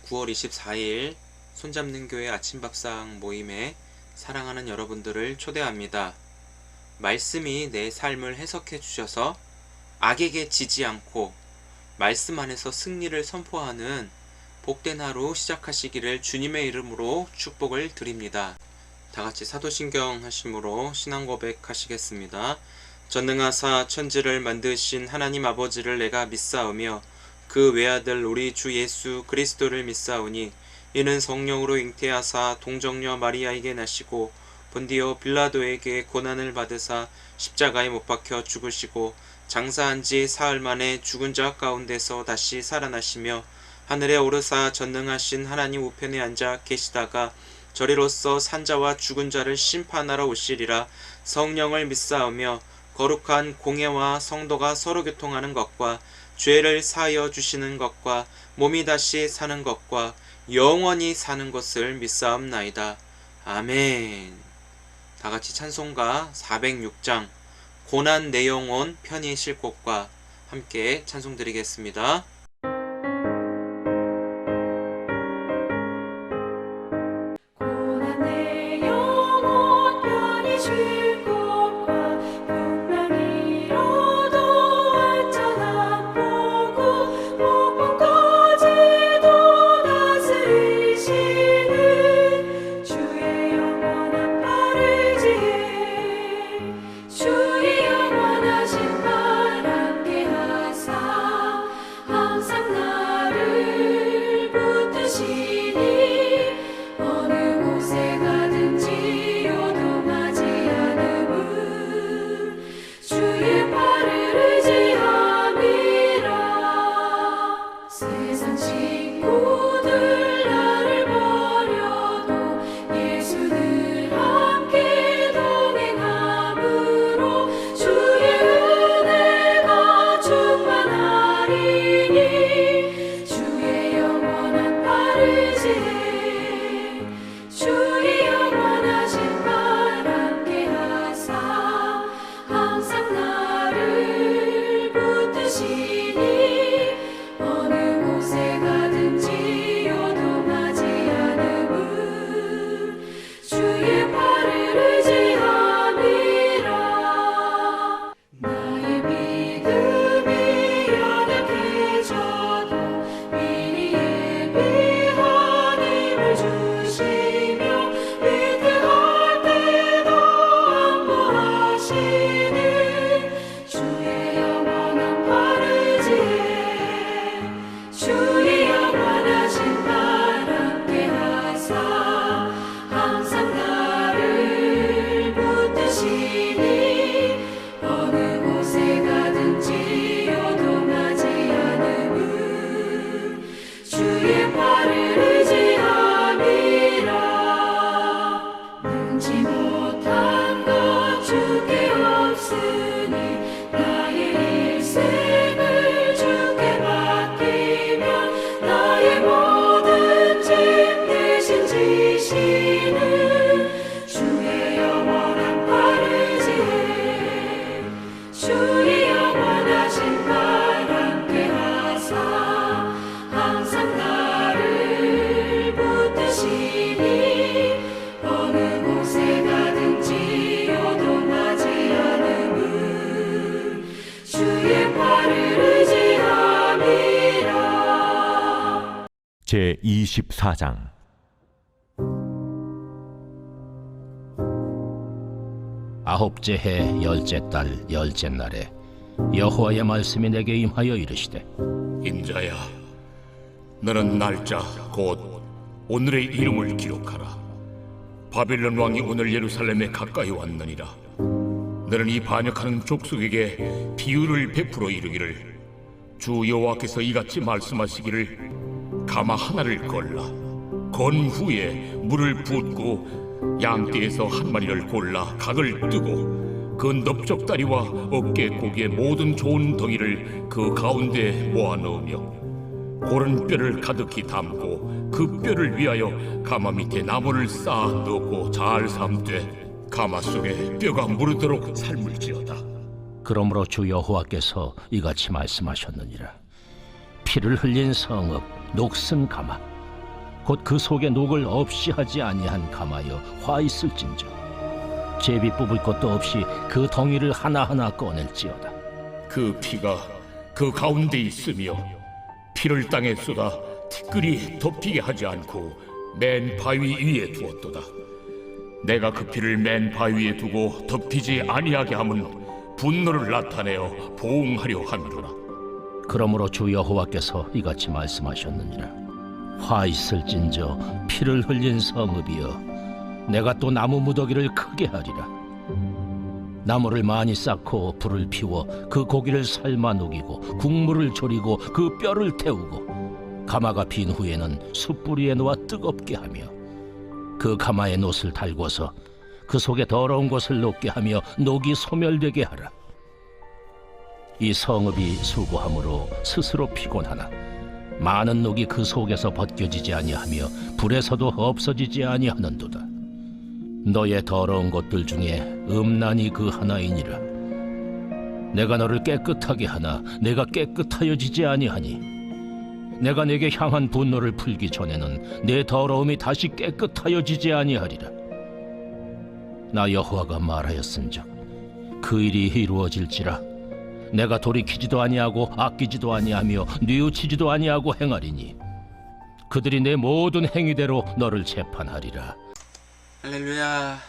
9월 24일 손잡는 교회 아침밥상 모임에 사랑하는 여러분들을 초대합니다. 말씀이 내 삶을 해석해 주셔서 악에게 지지 않고 말씀 안에서 승리를 선포하는 복된 하루 시작하시기를 주님의 이름으로 축복을 드립니다. 다같이 사도신경 하심으로 신앙 고백하시겠습니다. 전능하사 천지를 만드신 하나님 아버지를 내가 믿사오며 그 외아들 우리 주 예수 그리스도를 믿사오니 이는 성령으로 잉태하사 동정녀 마리아에게 나시고 본디오 빌라도에게 고난을 받으사 십자가에 못 박혀 죽으시고 장사한 지 사흘 만에 죽은 자 가운데서 다시 살아나시며 하늘에 오르사 전능하신 하나님 우편에 앉아 계시다가 저리로서 산자와 죽은 자를 심판하러 오시리라. 성령을 믿사오며 거룩한 공예와 성도가 서로 교통하는 것과 죄를 사하여 주시는 것과 몸이 다시 사는 것과 영원히 사는 것을 믿사옵나이다. 아멘. 다같이 찬송가 406장 고난 내 영혼 편히 쉴 곳과 함께 찬송 드리겠습니다. 제24장 아홉째 해 열째 달 열째 날에 여호와의 말씀이 내게 임하여 이르시되 인자야, 너는 날짜 곧 오늘의 이름을 기록하라. 바빌론 왕이 오늘 예루살렘에 가까이 왔느니라. 너는 이 반역하는 족속에게 비유를 베풀어 이르기를 주 여호와께서 이같이 말씀하시기를 가마 하나를 걸라. 건 후에 물을 붓고 양떼에서 한 마리를 골라 각을 뜨고 그 넓적다리와 어깨 고기의 모든 좋은 덩이를 그 가운데 모아 넣으며 고른 뼈를 가득히 담고 그 뼈를 위하여 가마 밑에 나무를 쌓아 넣고 잘 삶되 가마 속에 뼈가 무르도록 삶을지어다. 그러므로 주 여호와께서 이같이 말씀하셨느니라. 피를 흘린 성읍 녹슨 가마 곧 그 속의 녹을 없이 하지 아니한 가마여 화 있을진저 제비 뽑을 것도 없이 그 덩이를 하나하나 꺼낼지어다. 그 피가 그 가운데 있으며 피를 땅에 쏟아 티끌이 덮이게 하지 않고 맨 바위 위에 두었도다. 내가 그 피를 맨 바위에 두고 덮이지 아니하게 함은 분노를 나타내어 보응하려 함이로라. 그러므로 주 여호와께서 이같이 말씀하셨느니라. 화 있을진저 피를 흘린 성읍이여, 내가 또 나무 무더기를 크게 하리라. 나무를 많이 쌓고 불을 피워 그 고기를 삶아 녹이고 국물을 졸이고 그 뼈를 태우고 가마가 빈 후에는 숯불 위에 놓아 뜨겁게 하며 그 가마에 놋을 달궈서 그 속에 더러운 것을 녹게 하며 녹이 소멸되게 하라. 이 성읍이 수고함으로 스스로 피곤하나 많은 녹이 그 속에서 벗겨지지 아니하며 불에서도 없어지지 아니하는도다. 너의 더러운 것들 중에 음란이 그 하나이니라. 내가 너를 깨끗하게 하나 내가 깨끗하여지지 아니하니 내가 내게 향한 분노를 풀기 전에는 내 더러움이 다시 깨끗하여지지 아니하리라. 나 여호와가 말하였은즉 그 일이 이루어질지라. 내가 돌이키지도 아니하고 아끼지도 아니하며 뉘우치지도 아니하고 행하리니 그들이 내 모든 행위대로 너를 재판하리라. 할렐루야.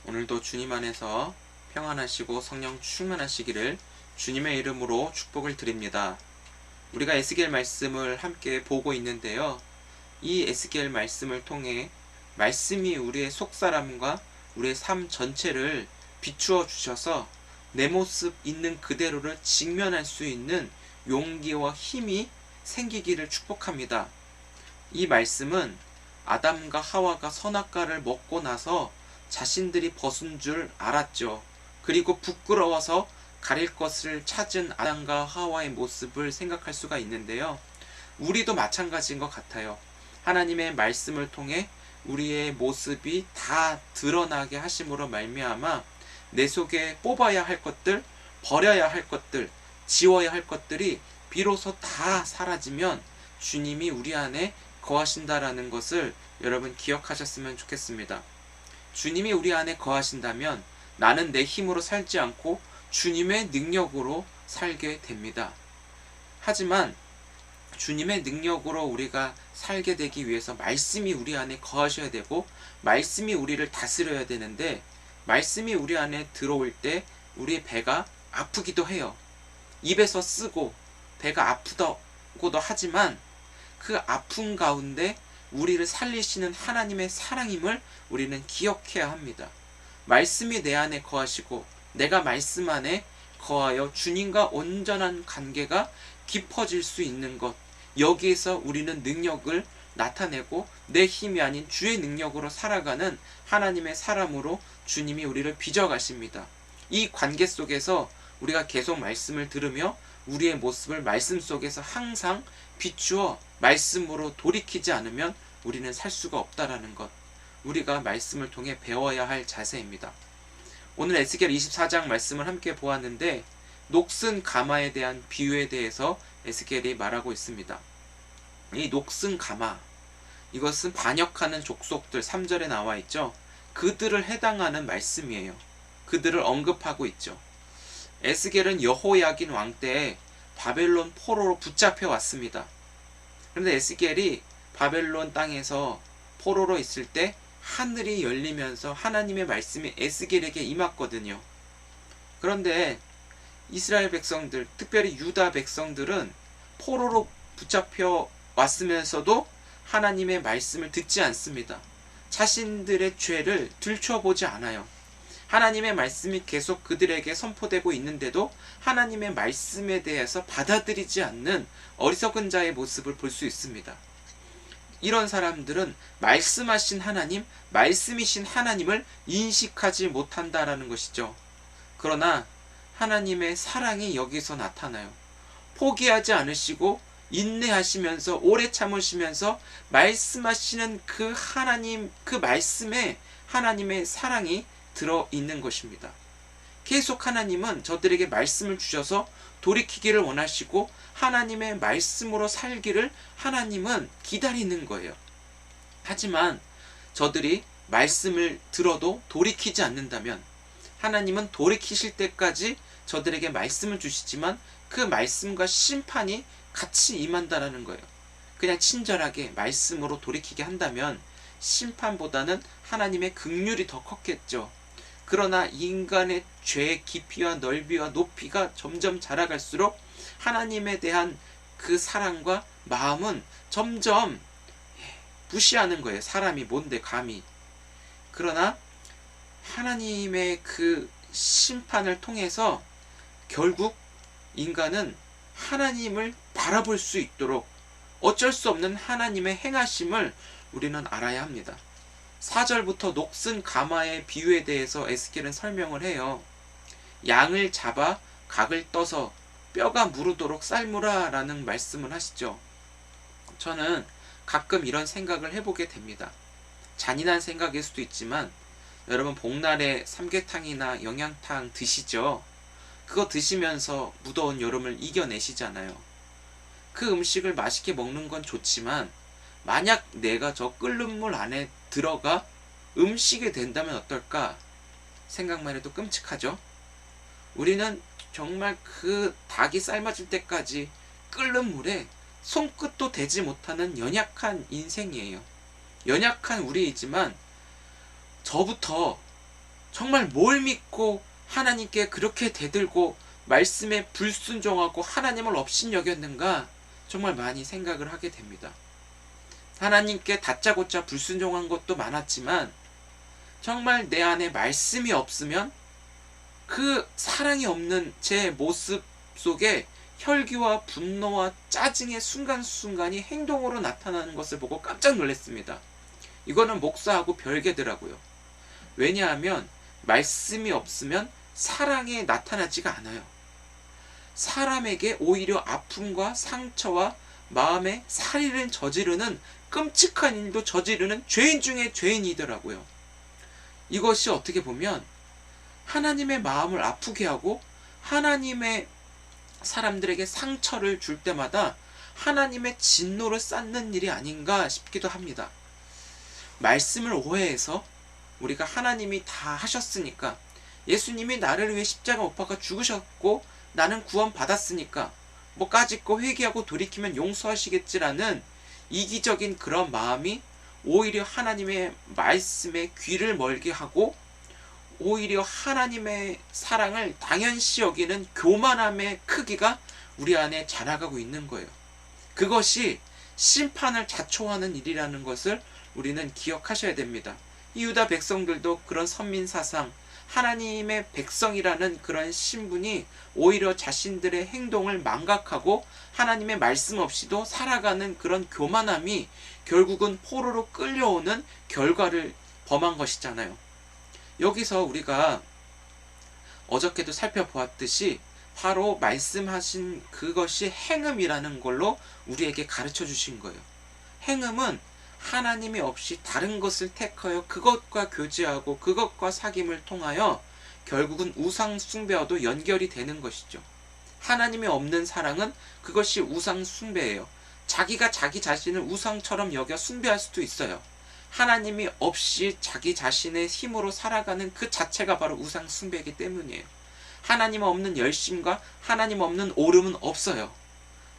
오늘도 주님 안에서 평안하시고 성령 충만하시기를 주님의 이름으로 축복을 드립니다. 우리가 에스겔 말씀을 함께 보고 있는데요. 이 에스겔 말씀을 통해 말씀이 우리의 속사람과 우리의 삶 전체를 비추어 주셔서 내 모습 있는 그대로를 직면할 수 있는 용기와 힘이 생기기를 축복합니다. 이 말씀은 아담과 하와가 선악과를 먹고 나서 자신들이 벗은 줄 알았죠. 그리고 부끄러워서 가릴 것을 찾은 아담과 하와의 모습을 생각할 수가 있는데요. 우리도 마찬가지인 것 같아요. 하나님의 말씀을 통해 우리의 모습이 다 드러나게 하심으로 말미암아 내 속에 뽑아야 할 것들, 버려야 할 것들, 지워야 할 것들이 비로소 다 사라지면 주님이 우리 안에 거하신다라는 것을 여러분 기억하셨으면 좋겠습니다. 주님이 우리 안에 거하신다면 나는 내 힘으로 살지 않고 주님의 능력으로 살게 됩니다. 하지만 주님의 능력으로 우리가 살게 되기 위해서 말씀이 우리 안에 거하셔야 되고 말씀이 우리를 다스려야 되는데 말씀이 우리 안에 들어올 때 우리의 배가 아프기도 해요. 입에서 쓰고 배가 아프다고도 하지만 그 아픔 가운데 우리를 살리시는 하나님의 사랑임을 우리는 기억해야 합니다. 말씀이 내 안에 거하시고 내가 말씀 안에 거하여 주님과 온전한 관계가 깊어질 수 있는 것, 여기에서 우리는 능력을 나타내고 내 힘이 아닌 주의 능력으로 살아가는 하나님의 사람으로 주님이 우리를 빚어가십니다. 이 관계 속에서 우리가 계속 말씀을 들으며 우리의 모습을 말씀 속에서 항상 비추어 말씀으로 돌이키지 않으면 우리는 살 수가 없다라는 것, 우리가 말씀을 통해 배워야 할 자세입니다. 오늘 에스겔 24장 말씀을 함께 보았는데 녹슨 가마에 대한 비유에 대해서 에스겔이 말하고 있습니다. 이 녹슨 가마, 이것은 반역하는 족속들, 3절에 나와 있죠. 그들을 해당하는 말씀이에요. 그들을 언급하고 있죠. 에스겔은 여호야긴 왕 때에 바벨론 포로로 붙잡혀 왔습니다. 그런데 에스겔이 바벨론 땅에서 포로로 있을 때 하늘이 열리면서 하나님의 말씀이 에스겔에게 임했거든요. 그런데 이스라엘 백성들, 특별히 유다 백성들은 포로로 붙잡혀 왔으면서도 하나님의 말씀을 듣지 않습니다. 자신들의 죄를 들춰보지 않아요. 하나님의 말씀이 계속 그들에게 선포되고 있는데도 하나님의 말씀에 대해서 받아들이지 않는 어리석은 자의 모습을 볼 수 있습니다. 이런 사람들은 말씀하신 하나님, 말씀이신 하나님을 인식하지 못한다라는 것이죠. 그러나 하나님의 사랑이 여기서 나타나요. 포기하지 않으시고 인내하시면서 오래 참으시면서 말씀하시는 그 하나님, 그 말씀에 하나님의 사랑이 들어있는 것입니다. 계속 하나님은 저들에게 말씀을 주셔서 돌이키기를 원하시고 하나님의 말씀으로 살기를 하나님은 기다리는 거예요. 하지만 저들이 말씀을 들어도 돌이키지 않는다면 하나님은 돌이키실 때까지 저들에게 말씀을 주시지만 그 말씀과 심판이 같이 임한다라는 거예요. 그냥 친절하게 말씀으로 돌이키게 한다면 심판보다는 하나님의 긍휼이 더 컸겠죠. 그러나 인간의 죄의 깊이와 넓이와 높이가 점점 자라갈수록 하나님에 대한 그 사랑과 마음은 점점 무시하는 거예요. 사람이 뭔데 감히. 그러나 하나님의 그 심판을 통해서 결국 인간은 하나님을 바라볼 수 있도록 어쩔 수 없는 하나님의 행하심을 우리는 알아야 합니다. 4절부터 녹슨 가마의 비유에 대해서 에스겔은 설명을 해요. 양을 잡아 각을 떠서 뼈가 무르도록 삶으라 라는 말씀을 하시죠. 저는 가끔 이런 생각을 해보게 됩니다. 잔인한 생각일 수도 있지만 여러분 복날에 삼계탕이나 영양탕 드시죠? 그거 드시면서 무더운 여름을 이겨내시잖아요. 그 음식을 맛있게 먹는 건 좋지만 만약 내가 저 끓는 물 안에 들어가 음식이 된다면 어떨까 생각만 해도 끔찍하죠. 우리는 정말 그 닭이 삶아질 때까지 끓는 물에 손끝도 대지 못하는 연약한 인생이에요. 연약한 우리이지만 저부터 정말 뭘 믿고 하나님께 그렇게 대들고 말씀에 불순종하고 하나님을 업신여겼는가 정말 많이 생각을 하게 됩니다. 하나님께 다짜고짜 불순종한 것도 많았지만 정말 내 안에 말씀이 없으면 그 사랑이 없는 제 모습 속에 혈기와 분노와 짜증의 순간순간이 행동으로 나타나는 것을 보고 깜짝 놀랐습니다. 이거는 목사하고 별개더라고요. 왜냐하면 말씀이 없으면 사랑이 나타나지가 않아요. 사람에게 오히려 아픔과 상처와 마음에 살인을 저지르는 끔찍한 일도 저지르는 죄인 중에 죄인이더라고요. 이것이 어떻게 보면 하나님의 마음을 아프게 하고 하나님의 사람들에게 상처를 줄 때마다 하나님의 진노를 쌓는 일이 아닌가 싶기도 합니다. 말씀을 오해해서 우리가 하나님이 다 하셨으니까 예수님이 나를 위해 십자가 못 박아 죽으셨고 나는 구원 받았으니까 뭐 까짓거 회개하고 돌이키면 용서하시겠지라는 이기적인 그런 마음이 오히려 하나님의 말씀에 귀를 멀게 하고 오히려 하나님의 사랑을 당연시 여기는 교만함의 크기가 우리 안에 자라가고 있는 거예요. 그것이 심판을 자초하는 일이라는 것을 우리는 기억하셔야 됩니다. 이 유다 백성들도 그런 선민사상, 하나님의 백성이라는 그런 신분이 오히려 자신들의 행동을 망각하고 하나님의 말씀 없이도 살아가는 그런 교만함이 결국은 포로로 끌려오는 결과를 범한 것이잖아요. 여기서 우리가 어저께도 살펴보았듯이 바로 말씀하신 그것이 행음이라는 걸로 우리에게 가르쳐 주신 거예요. 행음은 하나님이 없이 다른 것을 택하여 그것과 교제하고 그것과 사귐을 통하여 결국은 우상 숭배와도 연결이 되는 것이죠. 하나님이 없는 사랑은 그것이 우상 숭배예요. 자기가 자기 자신을 우상처럼 여겨 숭배할 수도 있어요. 하나님이 없이 자기 자신의 힘으로 살아가는 그 자체가 바로 우상 숭배이기 때문이에요. 하나님 없는 열심과 하나님 없는 오름은 없어요.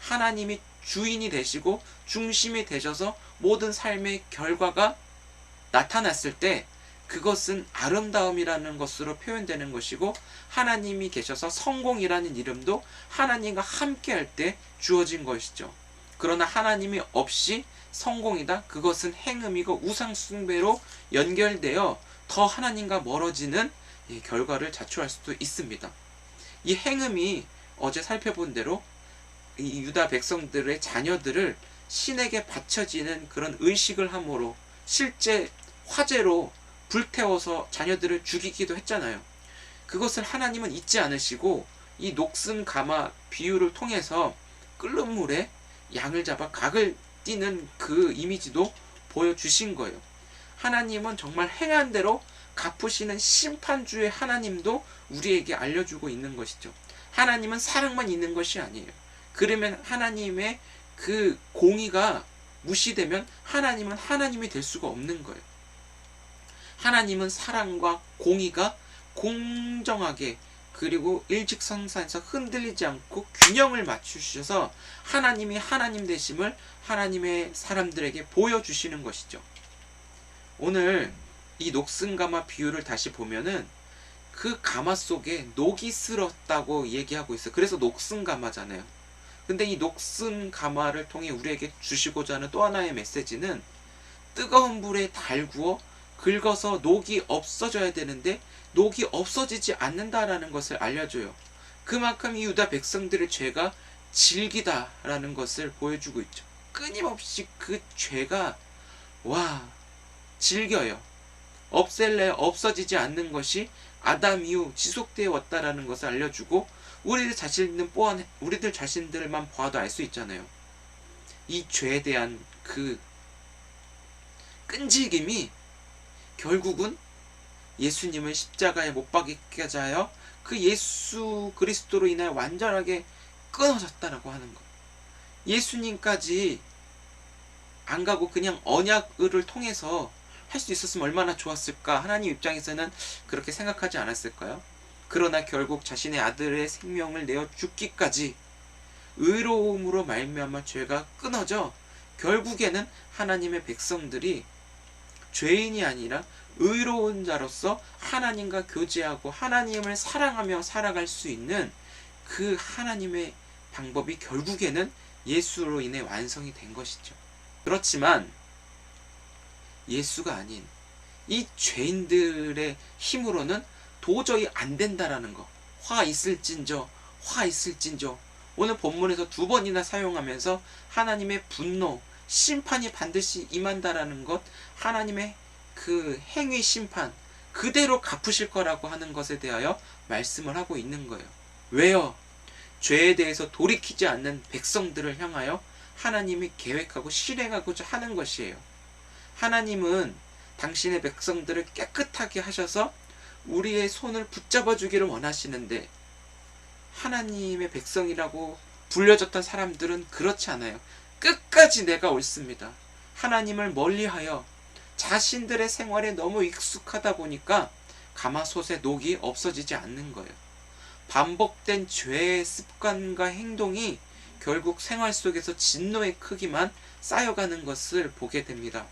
하나님이 주인이 되시고 중심이 되셔서 모든 삶의 결과가 나타났을 때 그것은 아름다움이라는 것으로 표현되는 것이고 하나님이 계셔서 성공이라는 이름도 하나님과 함께할 때 주어진 것이죠. 그러나 하나님이 없이 성공이다. 그것은 행음이고 우상 숭배로 연결되어 더 하나님과 멀어지는 결과를 자초할 수도 있습니다. 이 행음이 어제 살펴본 대로 이 유다 백성들의 자녀들을 신에게 바쳐지는 그런 의식을 함으로 실제 화재로 불태워서 자녀들을 죽이기도 했잖아요. 그것을 하나님은 잊지 않으시고 이 녹슨 가마 비유를 통해서 끓는 물에 양을 잡아 각을 띄는 그 이미지도 보여주신 거예요. 하나님은 정말 행한 대로 갚으시는 심판주의 하나님도 우리에게 알려주고 있는 것이죠. 하나님은 사랑만 있는 것이 아니에요. 그러면 하나님의 그 공의가 무시되면 하나님은 하나님이 될 수가 없는 거예요. 하나님은 사랑과 공의가 공정하게 그리고 일직선상에서 흔들리지 않고 균형을 맞추셔서 하나님이 하나님 되심을 하나님의 사람들에게 보여주시는 것이죠. 오늘 이 녹슨가마 비유를 다시 보면은 그 가마 속에 녹이 슬었다고 얘기하고 있어요. 그래서 녹슨가마잖아요. 근데 이 녹슨가마를 통해 우리에게 주시고자 하는 또 하나의 메시지는 뜨거운 불에 달구어 긁어서 녹이 없어져야 되는데 녹이 없어지지 않는다라는 것을 알려줘요. 그만큼 이 유다 백성들의 죄가 질기다라는 것을 보여주고 있죠. 끊임없이 그 죄가 질겨요. 없어지지 않는 것이 아담 이후 지속되어 왔다라는 것을 알려주고 우리들 자신들만 봐도 알 수 있잖아요. 이 죄에 대한 그 끈질김이 결국은 예수님을 십자가에 못 박히게 하여 그 예수 그리스도로 인하여 완전하게 끊어졌다라고 하는 것. 예수님까지 안 가고 그냥 언약을 통해서 할 수 있었으면 얼마나 좋았을까. 하나님 입장에서는 그렇게 생각하지 않았을까요? 그러나 결국 자신의 아들의 생명을 내어 죽기까지 의로움으로 말미암아 죄가 끊어져 결국에는 하나님의 백성들이 죄인이 아니라 의로운 자로서 하나님과 교제하고 하나님을 사랑하며 살아갈 수 있는 그 하나님의 방법이 결국에는 예수로 인해 완성이 된 것이죠. 그렇지만 예수가 아닌 이 죄인들의 힘으로는 도저히 안 된다라는 거. 화 있을진저 오늘 본문에서 2번이나 사용하면서 하나님의 분노, 심판이 반드시 임한다라는 것, 하나님의 그 행위 심판 그대로 갚으실 거라고 하는 것에 대하여 말씀을 하고 있는 거예요. 왜요? 죄에 대해서 돌이키지 않는 백성들을 향하여 하나님이 계획하고 실행하고자 하는 것이에요. 하나님은 당신의 백성들을 깨끗하게 하셔서 우리의 손을 붙잡아 주기를 원하시는데 하나님의 백성이라고 불려졌던 사람들은 그렇지 않아요. 끝까지 내가 옳습니다. 하나님을 멀리하여 자신들의 생활에 너무 익숙하다 보니까 가마솥의 녹이 없어지지 않는 거예요. 반복된 죄의 습관과 행동이 결국 생활 속에서 진노의 크기만 쌓여가는 것을 보게 됩니다.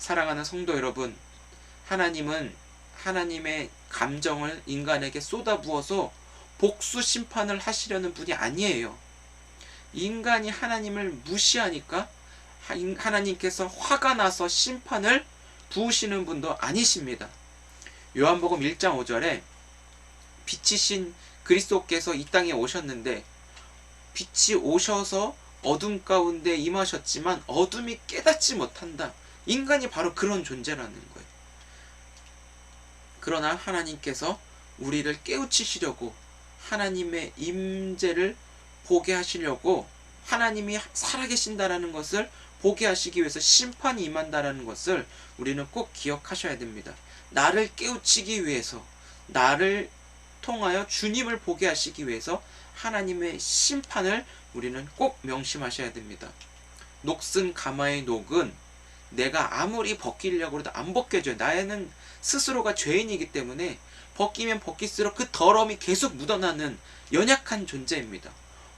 사랑하는 성도 여러분, 하나님은 하나님의 감정을 인간에게 쏟아부어서 복수 심판을 하시려는 분이 아니에요. 인간이 하나님을 무시하니까 하나님께서 화가 나서 심판을 부으시는 분도 아니십니다. 요한복음 1장 5절에 빛이신 그리스도께서 이 땅에 오셨는데 빛이 오셔서 어둠 가운데 임하셨지만 어둠이 깨닫지 못한다. 인간이 바로 그런 존재라는 거예요. 그러나 하나님께서 우리를 깨우치시려고 하나님의 임재를 보게 하시려고 하나님이 살아계신다라는 것을 보게 하시기 위해서 심판이 임한다라는 것을 우리는 꼭 기억하셔야 됩니다. 나를 깨우치기 위해서, 나를 통하여 주님을 보게 하시기 위해서 하나님의 심판을 우리는 꼭 명심하셔야 됩니다. 녹슨 가마의 녹은 내가 아무리 벗기려고 해도 안 벗겨져요. 나는 스스로가 죄인이기 때문에 벗기면 벗길수록 그 더러움이 계속 묻어나는 연약한 존재입니다.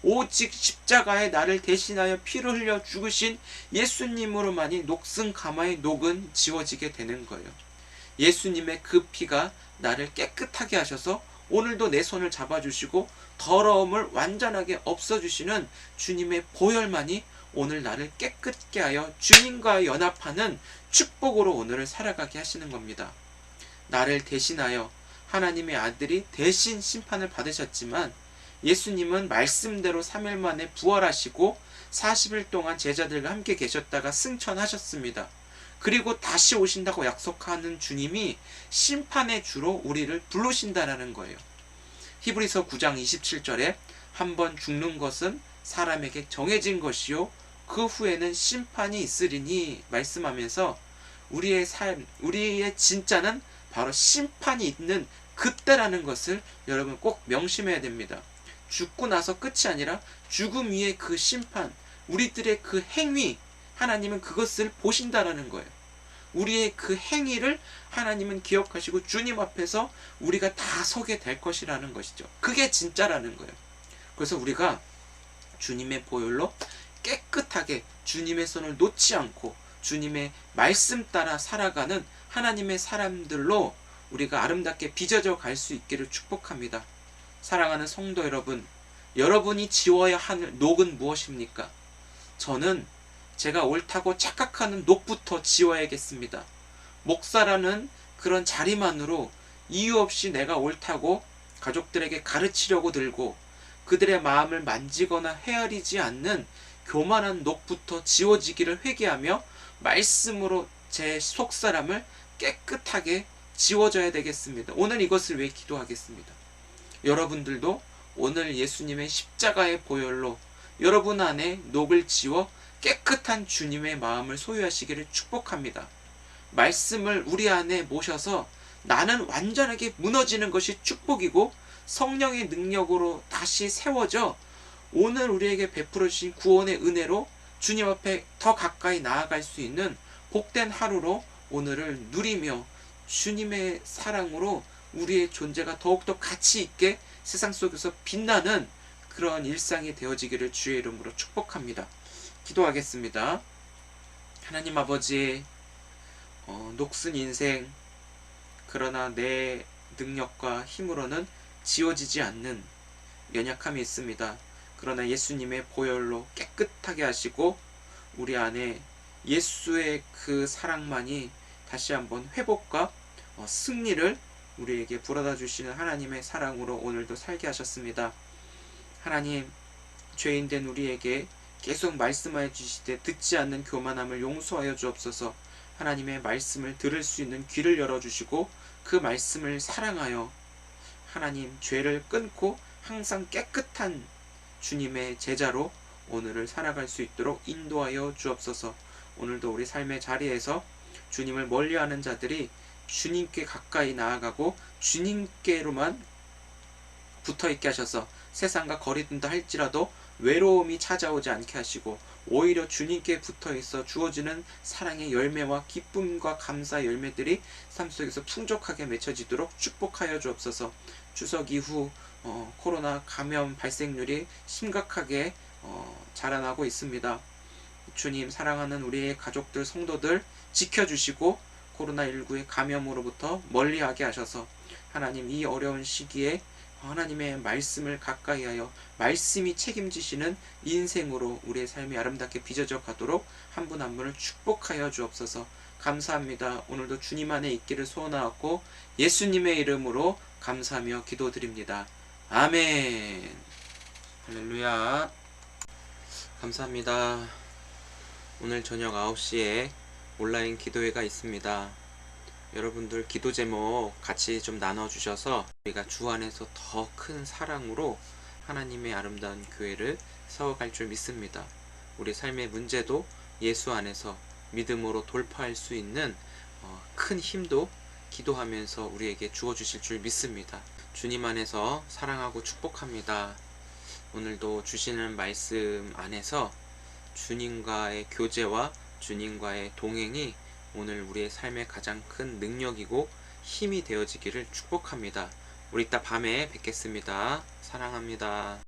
오직 십자가에 나를 대신하여 피를 흘려 죽으신 예수님으로만이 녹슨 가마의 녹은 지워지게 되는 거예요. 예수님의 그 피가 나를 깨끗하게 하셔서 오늘도 내 손을 잡아주시고 더러움을 완전하게 없어주시는 주님의 보혈만이 오늘 나를 깨끗게 하여 주님과 연합하는 축복으로 오늘을 살아가게 하시는 겁니다. 나를 대신하여 하나님의 아들이 대신 심판을 받으셨지만 예수님은 말씀대로 3일 만에 부활하시고 40일 동안 제자들과 함께 계셨다가 승천하셨습니다. 그리고 다시 오신다고 약속하는 주님이 심판의 주로 우리를 부르신다라는 거예요. 히브리서 9장 27절에 한번 죽는 것은 사람에게 정해진 것이요 그 후에는 심판이 있으리니 말씀하면서 우리의 삶, 우리의 진짜는 바로 심판이 있는 그때라는 것을 여러분 꼭 명심해야 됩니다. 죽고 나서 끝이 아니라 죽음 위에 그 심판, 우리들의 그 행위, 하나님은 그것을 보신다라는 거예요. 우리의 그 행위를 하나님은 기억하시고 주님 앞에서 우리가 다 서게 될 것이라는 것이죠. 그게 진짜라는 거예요. 그래서 우리가 주님의 보혈로 깨끗하게 주님의 손을 놓지 않고 주님의 말씀 따라 살아가는 하나님의 사람들로 우리가 아름답게 빚어져 갈 수 있기를 축복합니다. 사랑하는 성도 여러분, 여러분이 지워야 할 녹은 무엇입니까? 저는 제가 옳다고 착각하는 녹부터 지워야겠습니다. 목사라는 그런 자리만으로 이유 없이 내가 옳다고 가족들에게 가르치려고 들고 그들의 마음을 만지거나 헤아리지 않는 교만한 녹부터 지워지기를 회개하며 말씀으로 제 속사람을 깨끗하게 지워져야 되겠습니다. 오늘 이것을 왜 기도하겠습니다. 여러분들도 오늘 예수님의 십자가의 보혈로 여러분 안에 녹을 지워 깨끗한 주님의 마음을 소유하시기를 축복합니다. 말씀을 우리 안에 모셔서 나는 완전하게 무너지는 것이 축복이고 성령의 능력으로 다시 세워져 오늘 우리에게 베풀어 주신 구원의 은혜로 주님 앞에 더 가까이 나아갈 수 있는 복된 하루로 오늘을 누리며 주님의 사랑으로 우리의 존재가 더욱더 가치 있게 세상 속에서 빛나는 그런 일상이 되어지기를 주의 이름으로 축복합니다. 기도하겠습니다. 하나님 아버지, 녹슨 인생, 그러나 내 능력과 힘으로는 지워지지 않는 연약함이 있습니다. 그러나 예수님의 보혈로 깨끗하게 하시고 우리 안에 예수의 그 사랑만이 다시 한번 회복과 승리를 우리에게 불어다 주시는 하나님의 사랑으로 오늘도 살게 하셨습니다. 하나님, 죄인된 우리에게 계속 말씀하여 주시되 듣지 않는 교만함을 용서하여 주옵소서. 하나님의 말씀을 들을 수 있는 귀를 열어주시고 그 말씀을 사랑하여 하나님 죄를 끊고 항상 깨끗한 주님의 제자로 오늘을 살아갈 수 있도록 인도하여 주옵소서. 오늘도 우리 삶의 자리에서 주님을 멀리하는 자들이 주님께 가까이 나아가고 주님께로만 붙어있게 하셔서 세상과 거리둔다 할지라도 외로움이 찾아오지 않게 하시고 오히려 주님께 붙어있어 주어지는 사랑의 열매와 기쁨과 감사의 열매들이 삶 속에서 풍족하게 맺혀지도록 축복하여 주옵소서. 추석 이후 코로나 감염 발생률이 심각하게 자라나고 있습니다. 주님, 사랑하는 우리의 가족들, 성도들 지켜주시고 코로나19의 감염으로부터 멀리하게 하셔서 하나님 이 어려운 시기에 하나님의 말씀을 가까이 하여 말씀이 책임지시는 인생으로 우리의 삶이 아름답게 빚어져 가도록 한 분 한 분을 축복하여 주옵소서. 감사합니다. 오늘도 주님 안에 있기를 소원하고 예수님의 이름으로 감사하며 기도드립니다. 아멘. 할렐루야. 감사합니다. 오늘 저녁 9시에 온라인 기도회가 있습니다. 여러분들 기도 제목 같이 좀 나눠주셔서 우리가 주 안에서 더 큰 사랑으로 하나님의 아름다운 교회를 세워갈 줄 믿습니다. 우리 삶의 문제도 예수 안에서 믿음으로 돌파할 수 있는 큰 힘도 기도하면서 우리에게 주어주실 줄 믿습니다. 주님 안에서 사랑하고 축복합니다. 오늘도 주시는 말씀 안에서 주님과의 교제와 주님과의 동행이 오늘 우리의 삶의 가장 큰 능력이고 힘이 되어지기를 축복합니다. 우리 이따 밤에 뵙겠습니다. 사랑합니다.